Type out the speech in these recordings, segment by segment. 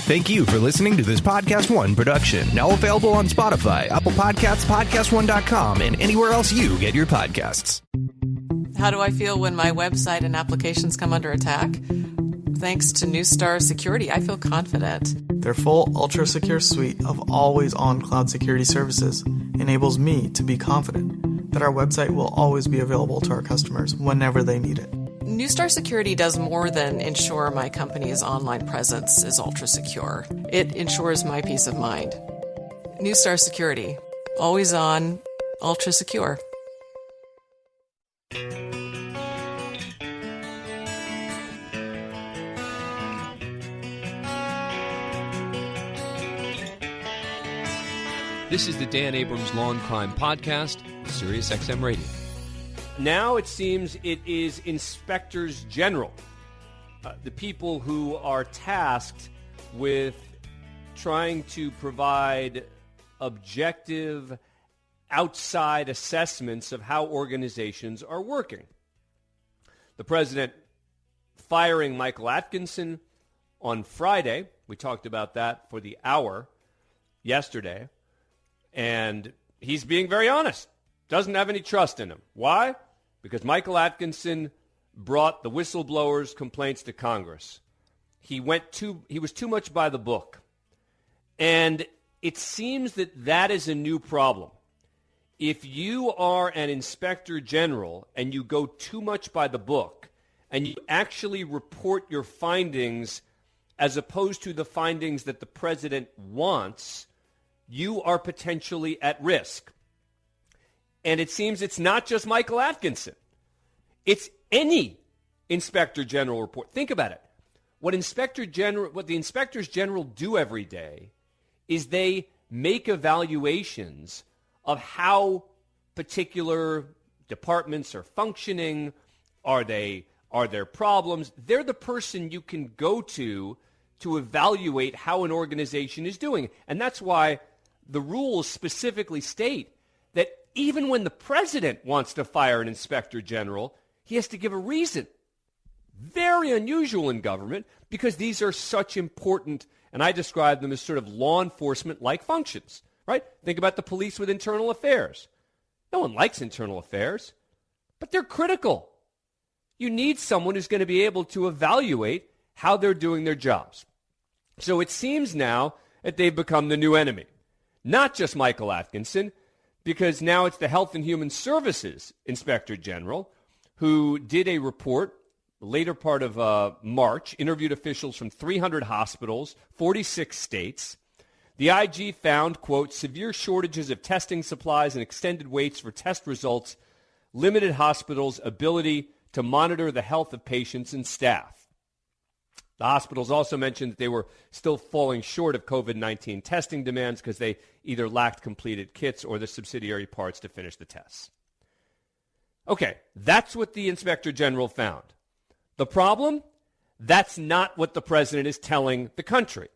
Thank you for listening to this Podcast One production. Now available on Spotify, Apple Podcasts, PodcastOne.com, and anywhere else you get your podcasts. How do I feel when my website and applications come under attack? Thanks to Neustar Security, I feel confident. Their full ultra-secure suite of always-on cloud security services enables me to be confident that our website will always be available to our customers whenever they need it. Neustar Security does more than ensure my company's online presence is ultra-secure. It ensures my peace of mind. Neustar Security. Always on, ultra-secure. This is the Dan Abrams Law and Crime Podcast, Sirius XM Radio. Now it seems it is inspectors general, the people who are tasked with trying to provide objective, outside assessments of how organizations are working. The president firing Michael Atkinson on Friday, we talked about that for the hour yesterday, and he's being very honest. Doesn't have any trust in him. Why? Because Michael Atkinson brought the whistleblowers' complaints to Congress. He was too much by the book. And it seems that is a new problem. If you are an inspector general and you go too much by the book and you actually report your findings as opposed to the findings that the president wants, you are potentially at risk. And it seems it's not just Michael Atkinson. It's any inspector general report. Think about it. What the inspectors general do every day is they make evaluations of how particular departments are functioning. Are there problems? They're the person you can go to evaluate how an organization is doing. And that's why the rules specifically state that even when the president wants to fire an inspector general, he has to give a reason. Very unusual in government because these are such important, and I describe them as sort of law enforcement-like functions, right? Think about the police with internal affairs. No one likes internal affairs, but they're critical. You need someone who's going to be able to evaluate how they're doing their jobs. So it seems now that they've become the new enemy. Not just Michael Atkinson, because now it's the Health and Human Services Inspector General who did a report later part of March, interviewed officials from 300 hospitals, 46 states. The IG found, quote, severe shortages of testing supplies and extended waits for test results limited hospitals' ability to monitor the health of patients and staff. The hospitals also mentioned that they were still falling short of COVID-19 testing demands because they either lacked completed kits or the subsidiary parts to finish the tests. Okay, that's what the Inspector General found. The problem? That's not what the president is telling the country.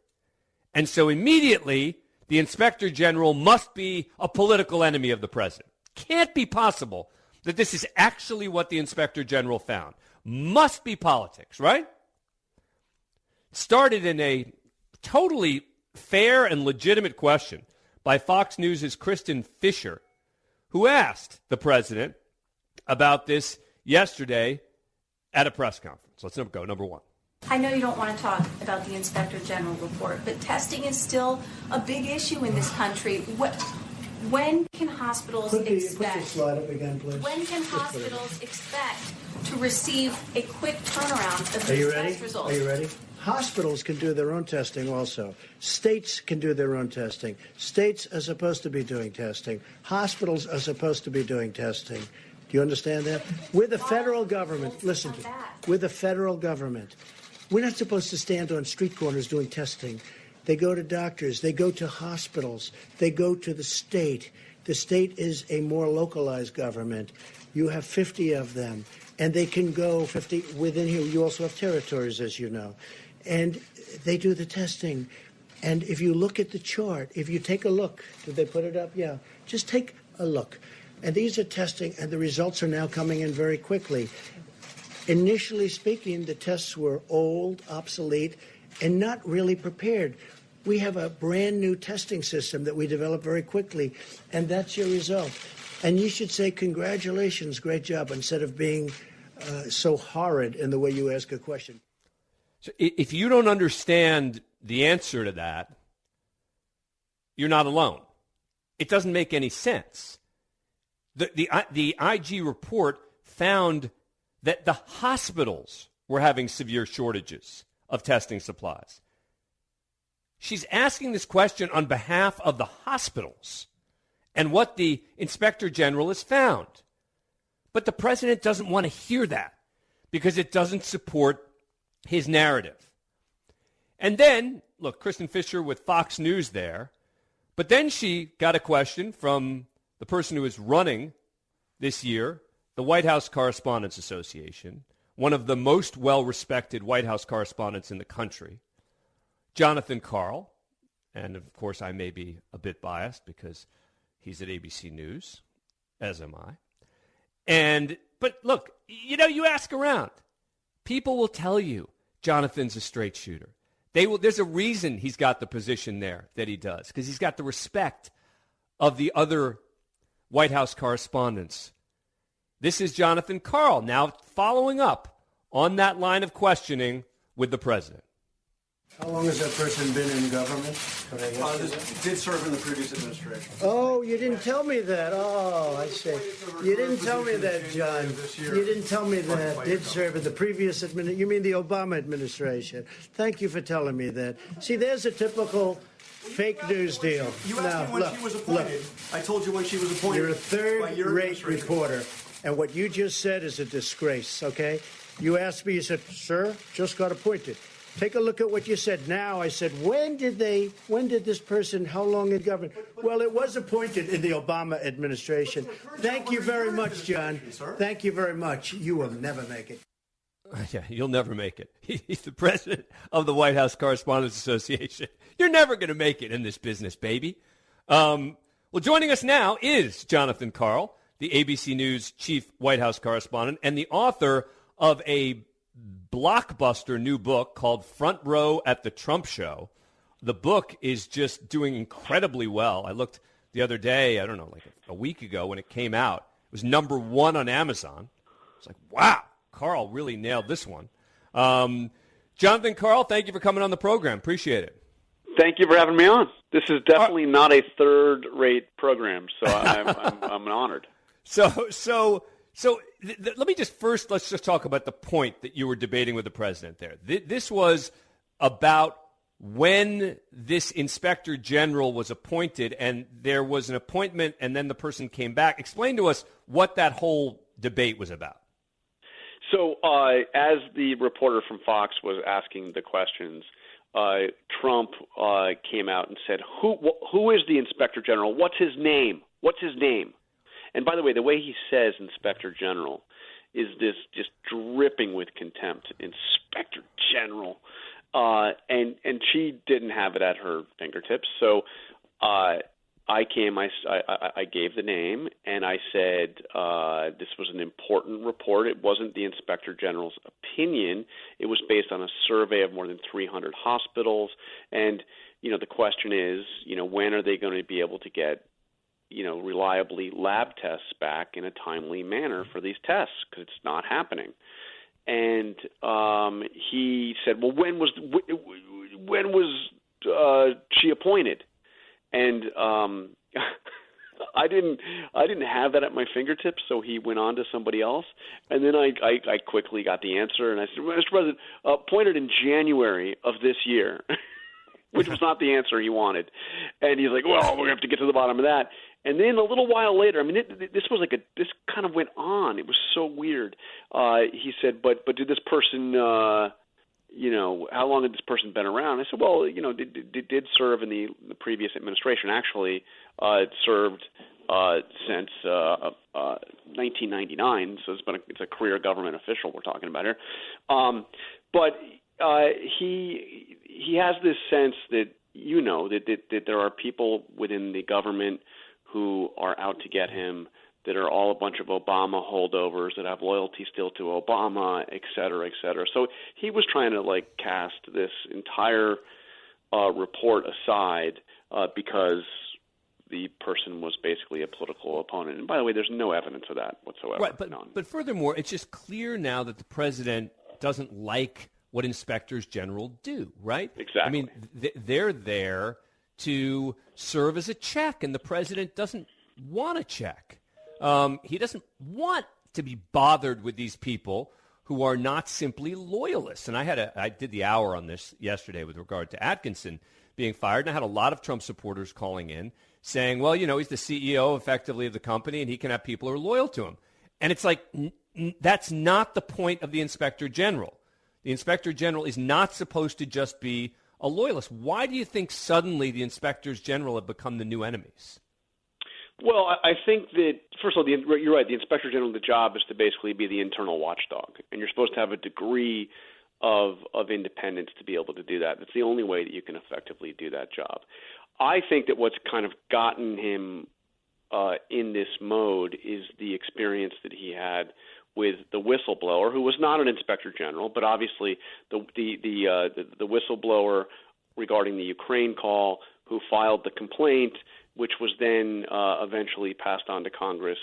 And so immediately, the Inspector General must be a political enemy of the president. Can't be possible that this is actually what the Inspector General found. Must be politics, right? Started in a totally fair and legitimate question by Fox News' Kristen Fisher, who asked the president about this yesterday at a press conference. Let's go. Number one. I know you don't want to talk about the Inspector General report, but testing is still a big issue in this country. When can hospitals expect? Put the slide up again, please. When can hospitals expect to receive a quick turnaround of these test results? Are you ready? Hospitals can do their own testing also. States can do their own testing. States are supposed to be doing testing. Hospitals are supposed to be doing testing. Do you understand that? We're the federal government. Listen to me. We're the federal government. We're not supposed to stand on street corners doing testing. They go to doctors. They go to hospitals. They go to the state. The state is a more localized government. You have 50 of them, and they can go 50 within here. You also have territories, as you know. And they do the testing. And if you look at the chart, if you take a look, did they put it up? Yeah. Just take a look. And these are testing, and the results are now coming in very quickly. Initially speaking, the tests were old, obsolete, and not really prepared. We have a brand new testing system that we developed very quickly, and that's your result. And you should say, congratulations, great job, instead of being so horrid in the way you ask a question. So if you don't understand the answer to that, you're not alone. It doesn't make any sense. The IG report found that the hospitals were having severe shortages of testing supplies. She's asking this question on behalf of the hospitals and what the Inspector General has found. But the president doesn't want to hear that because it doesn't support his narrative. And then, look, Kristen Fisher with Fox News there, but then she got a question from the person who is running this year, the White House Correspondents Association, one of the most well-respected White House correspondents in the country, Jonathan Karl, and of course I may be a bit biased because he's at ABC News, as am I. But look, you ask around. People will tell you Jonathan's a straight shooter. There's a reason he's got the position there that he does, because he's got the respect of the other White House correspondents. This is Jonathan Karl now following up on that line of questioning with the president. How long has that person been in government? Did serve in the previous administration. Oh, you didn't tell me that. Oh, I see. You didn't tell me that, John. You didn't tell me that. Did serve in the previous administration. You mean the Obama administration. Thank you for telling me that. See, there's a typical fake news deal. You asked me when she was appointed. I told you when she was appointed. You're a third-rate reporter, and what you just said is a disgrace, okay? You asked me, you said, sir, just got appointed. Take a look at what you said now. I said, when did this person, how long in government? Well, it was appointed in the Obama administration. Thank you very much, John. Thank you very much. You will never make it. Yeah, you'll never make it. He's the president of the White House Correspondents Association. You're never going to make it in this business, baby. Well, joining us now is Jonathan Karl, the ABC News chief White House correspondent and the author of a blockbuster new book called Front Row at the Trump Show. The book is just doing incredibly well. I looked the other day, I don't know, like a week ago when it came out. It was #1 on Amazon. It's like, wow, Karl really nailed this one. Jonathan Karl, thank you for coming on the program. Appreciate it. Thank you for having me on. This is definitely not a third-rate program, so I'm honored. Let me let's just talk about the point that you were debating with the president there. This was about when this inspector general was appointed, and there was an appointment, and then the person came back. Explain to us what that whole debate was about. So as the reporter from Fox was asking the questions, Trump came out and said, who is the inspector general? What's his name? What's his name? And by the way, the way he says Inspector General is this just dripping with contempt. Inspector General. And she didn't have it at her fingertips. So I gave the name, and I said this was an important report. It wasn't the Inspector General's opinion. It was based on a survey of more than 300 hospitals. And, the question is, when are they going to be able to get reliably lab tests back in a timely manner for these tests, because it's not happening. And he said, well, when was she appointed? And I didn't have that at my fingertips, so he went on to somebody else. And then I quickly got the answer, and I said, Mr. President, appointed in January of this year, which was not the answer he wanted. And he's like, well, we're going to have to get to the bottom of that. And then a little while later, this kind of went on. It was so weird. He said, but did this person, how long had this person been around? I said, well, did serve in the previous administration. Actually, it served since 1999. So it's a career government official we're talking about here. But he has this sense that that there are people within the government who are out to get him, that are all a bunch of Obama holdovers that have loyalty still to Obama, et cetera, et cetera. So he was trying to cast this entire report aside because the person was basically a political opponent. And by the way, there's no evidence of that whatsoever. Right, but furthermore, it's just clear now that the president doesn't like what inspectors general do, right? Exactly. I mean, they're there to serve as a check, and the president doesn't want a check. He doesn't want to be bothered with these people who are not simply loyalists. And I did the hour on this yesterday with regard to Atkinson being fired, and I had a lot of Trump supporters calling in saying, well, he's the CEO effectively of the company, and he can have people who are loyal to him. And it's like, that's not the point of the inspector general. The inspector general is not supposed to just be a loyalist. Why do you think suddenly the inspectors general have become the new enemies? Well, I think that, first of all, you're right. The inspector general, the job is to basically be the internal watchdog, and you're supposed to have a degree of independence to be able to do that. It's the only way that you can effectively do that job. I think that what's kind of gotten him in this mode is the experience that he had with the whistleblower, who was not an inspector general, but obviously the whistleblower regarding the Ukraine call, who filed the complaint, which was then eventually passed on to Congress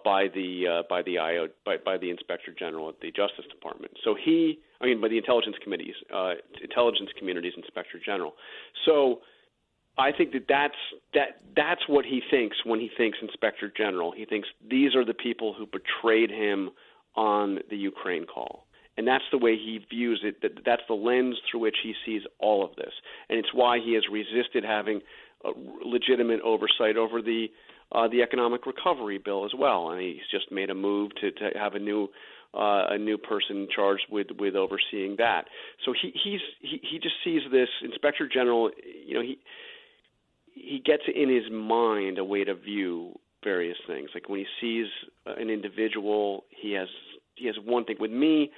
by the inspector general at the Justice Department. So by the intelligence community's inspector general. So I think that's what he thinks when he thinks inspector general. He thinks these are the people who betrayed him on the Ukraine call. And that's the way he views it. That's the lens through which he sees all of this. And it's why he has resisted having legitimate oversight over the economic recovery bill as well. And he's just made a move to have a new person charged with overseeing that. So he just sees this inspector general. He gets in his mind a way to view various things. Like when he sees an individual, he has one thing. With me,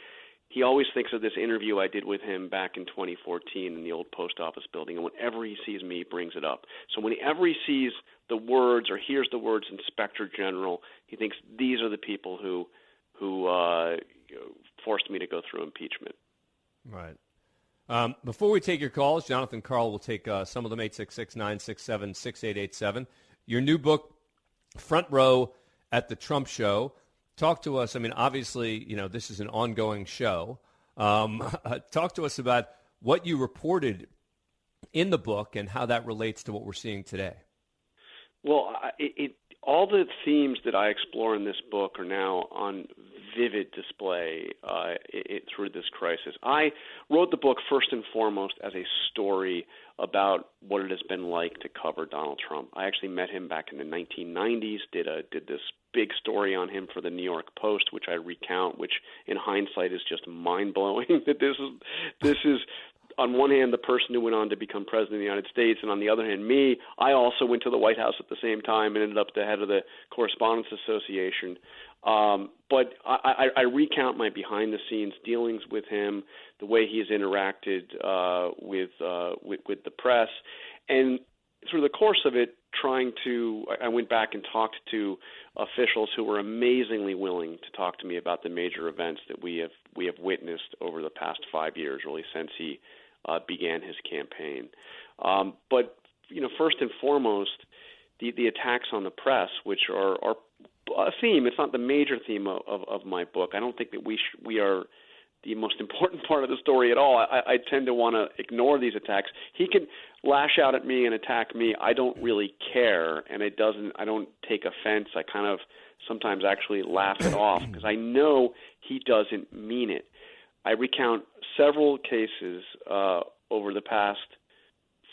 he always thinks of this interview I did with him back in 2014 in the old post office building, and whenever he sees me, he brings it up. So whenever he sees the words or hears the words inspector general, he thinks these are the people who forced me to go through impeachment. Right. Before we take your calls, Jonathan Karl will take some of them, 866-967-6887. Your new book, Front Row at the Trump Show. Talk to us. I mean, obviously, this is an ongoing show. Talk to us about what you reported in the book and how that relates to what we're seeing today. Well, all the themes that I explore in this book are now on vivid display through this crisis. I wrote the book first and foremost as a story about what it has been like to cover Donald Trump. I actually met him back in the 1990s, did this big story on him for the New York Post, which I recount, which in hindsight is just mind-blowing. That this is on one hand, the person who went on to become president of the United States, and on the other hand, me. I also went to the White House at the same time and ended up the head of the Correspondents Association. But I recount my behind-the-scenes dealings with him, the way he has interacted with the press, and through the course of it, I went back and talked to officials who were amazingly willing to talk to me about the major events that we have witnessed over the past 5 years, really since he began his campaign. But first and foremost, the attacks on the press, which are a theme. It's not the major theme of my book. I don't think that we are the most important part of the story at all. I tend to want to ignore these attacks. He can lash out at me and attack me. I don't really care, and I don't take offense. I kind of sometimes actually laugh it off because I know he doesn't mean it. I recount several cases over the past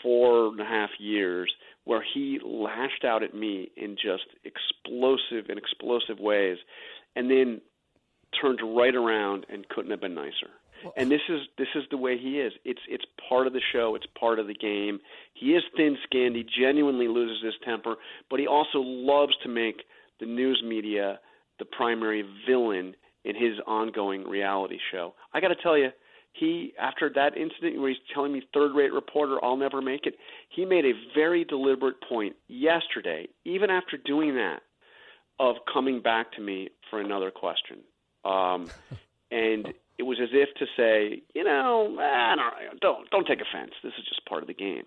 4.5 years where he lashed out at me in just explosive ways, and then turned right around and couldn't have been nicer. And this is the way he is. It's part of the show. It's part of the game. He is thin-skinned. He genuinely loses his temper, but he also loves to make the news media the primary villain in his ongoing reality show. I got to tell you, after that incident where he's telling me third-rate reporter, I'll never make it, he made a very deliberate point yesterday, even after doing that, of coming back to me for another question. And it was as if to say, don't take offense. This is just part of the game.